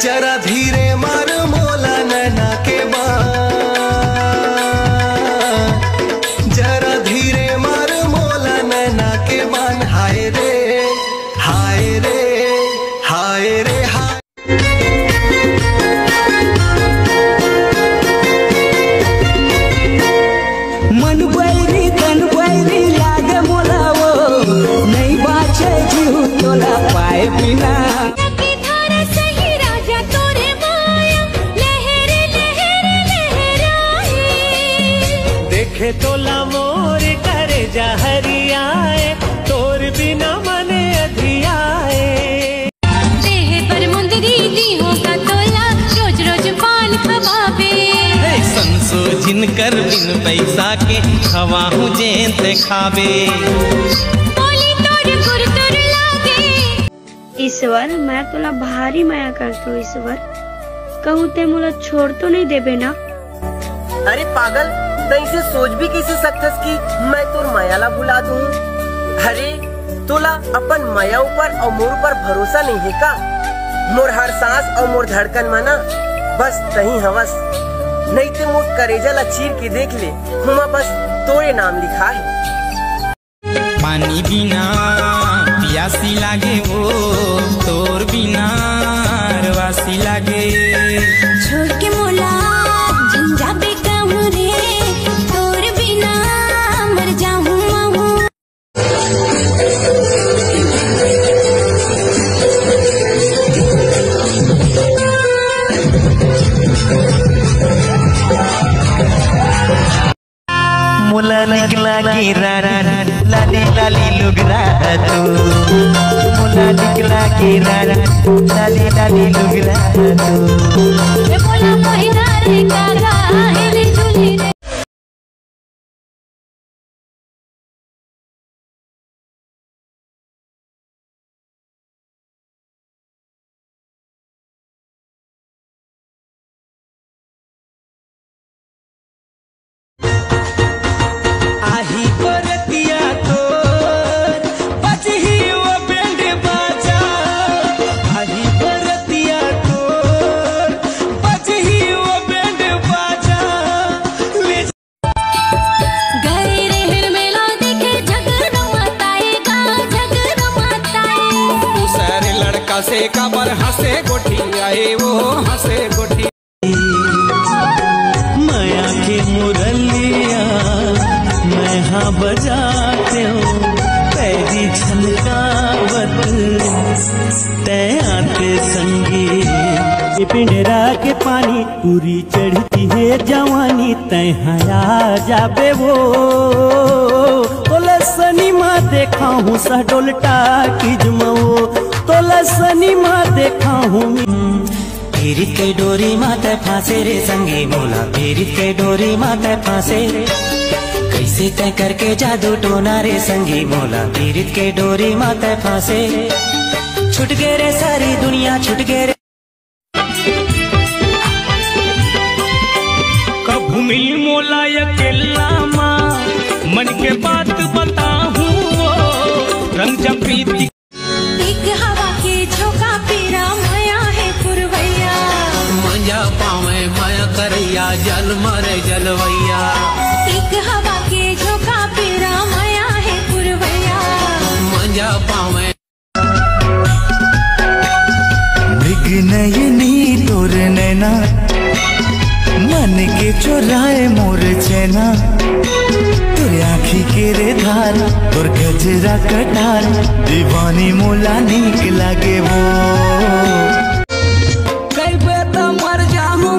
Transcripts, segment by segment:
जरा धीरे मार मोला नैना के बान, जरा धीरे मार मोला नैना के बान। हाय रे हाय रे हाय रे हाय। मन बैरी तन बैरी लागे मोला वो, नहीं बाचे जीव तोला पाए बिना। देखे तोला मोर करे जा हरियाए, तोर बिना मने अधियाए। देह पर मुंदरी दी होगा तोला, रोज रोज पान खवाबे। संसो जिनकर बिन पैसा के खवा हूँ जेंत खाबे। बोली तोर गुर तुर लागे। ईश्वर मैं तोला भारी माया करता हूँ ईश्वर, कहूँ ते मोला छोड़ तो नहीं देबे ना। अरे पागल, तई से सोच भी कैसे सकतस कि मैं तोर मायाला भुला दूं। अरे तोला अपन माया ऊपर और मोर ऊपर भरोसा नहीं है का? मोर हर सांस और मोर धड़कन माना बस तही हवस। नहीं ते मोर करेजा ला चीर के देख ले, हुआ बस तोरे नाम लिखा है। पानी बिना प्यासी लागे वो, तोर बिना रवासी लागे। छोड़ के मोला झंझा पे कहूँ रे, तोर बिना मर जाऊँ। मुला निकला की रारा लाली लाली लुगरा तू, मुला निकला की रारा लाली लाली लुगरा तू। बोला मोहिना रे कागा हेली झूली रे। से कबर हंसे गोठी आए वो हंसे गोठी। माया के मुरलिया मैं हाँ बजाते हूँ, पैरी छलकावत तय आते संगीत। पिंडरा के पानी पूरी चढ़ती है जवानी, तय हया जाबे वो सनी माँ देखा हूँ सडोलटा की जमाओ, तोला सनी माँ देखा हूँ। पीरित के डोरी माते फांसे रे संगी मोला, पीरित के डोरी माते फांसे। कैसे तय करके जादू टोना रे संगी मोला, पीरित के डोरी माते फांसे। छुट गए रे सारी दुनिया छुट गए रे। कभू मिल मोला अकेला माँ, मन के बात बताऊँ रंग जपीती। एक हवा के झोंका पीरा माया है पुरवैया, मंजा पावे माया करैया जल मरे जलवैया। एक हवा के झोंका पीरा माया है पुरवैया, मंजा पावे। मृग नयनी तोर नैना, मन के चोराए मोर चैना। तोर आँखी के रे धार, तोर गजरा कटार, दीवानी मोला नीक लागे वो। कैबे तो मर जाऊँ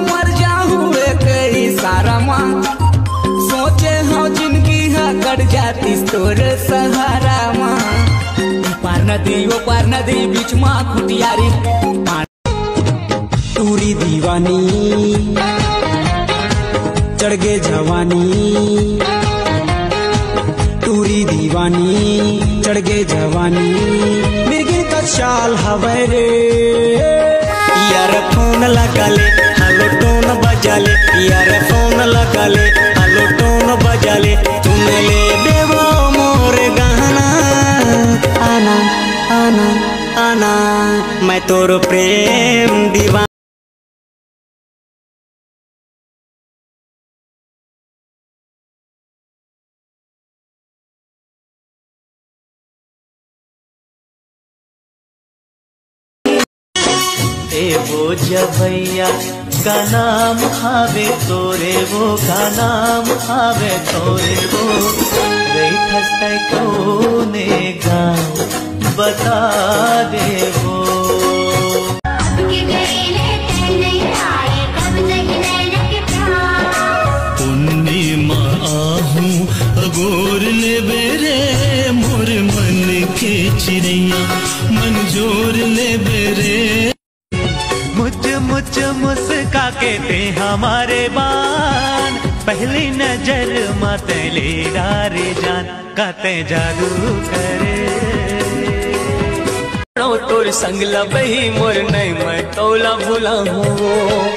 कई सारा माँ, सोचे हाँ जिंदगी है कट जाती तोर सहारा माँ। पार नदी वो पार नदी बीच माँ खुटियारी टूरी दीवानी, चढ़ गे जवानी। टूरी दीवानी चढ़ गे जवानी, मिर्गी का चाल हवे रे। यार फोन लगा ले हेलो टोन बजा ले, यार फोन लगा ले हेलो टोन बजा ले। तूने ले देवो मोर गहना, आना आना आना मैं तोर प्रेम दीवाना। ए वो जवैया का नाम हावे तोरे वो का नाम हावे तोरे वो रही खस्ते कोने गाँव बता दे वो गोर ले बेरे मोर मन के चिड़ैया मंजूर ले बेरे मुझ मुस्का के ते हमारे बान पहली नजर माते ले डारे जान काते जादू करे तोर संग लबही मोर नहीं मैं तोला भुला हूँ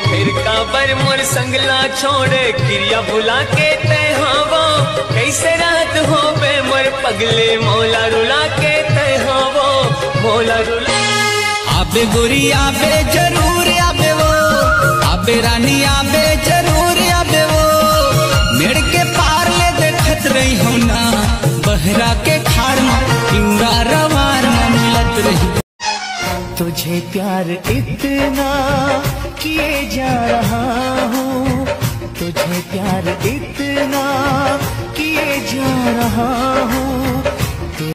फिर काबर मोर संगला छोड़े क्रिया भुला के ते हवो कैसे रात हो बे मोर पगले मौला रुला के ते हवो मौला रुला आबे गोरी आबे जरूर आबे वो आबे रानी आबे जरूर आबे वो मेड़ के पार ले देखत रही हो ना बहरा के खार में पिंगा रवार में मिलत रही तुझे प्यार इतना किए जा रहा हूँ तुझे प्यार इतना किए जा रहा हूँ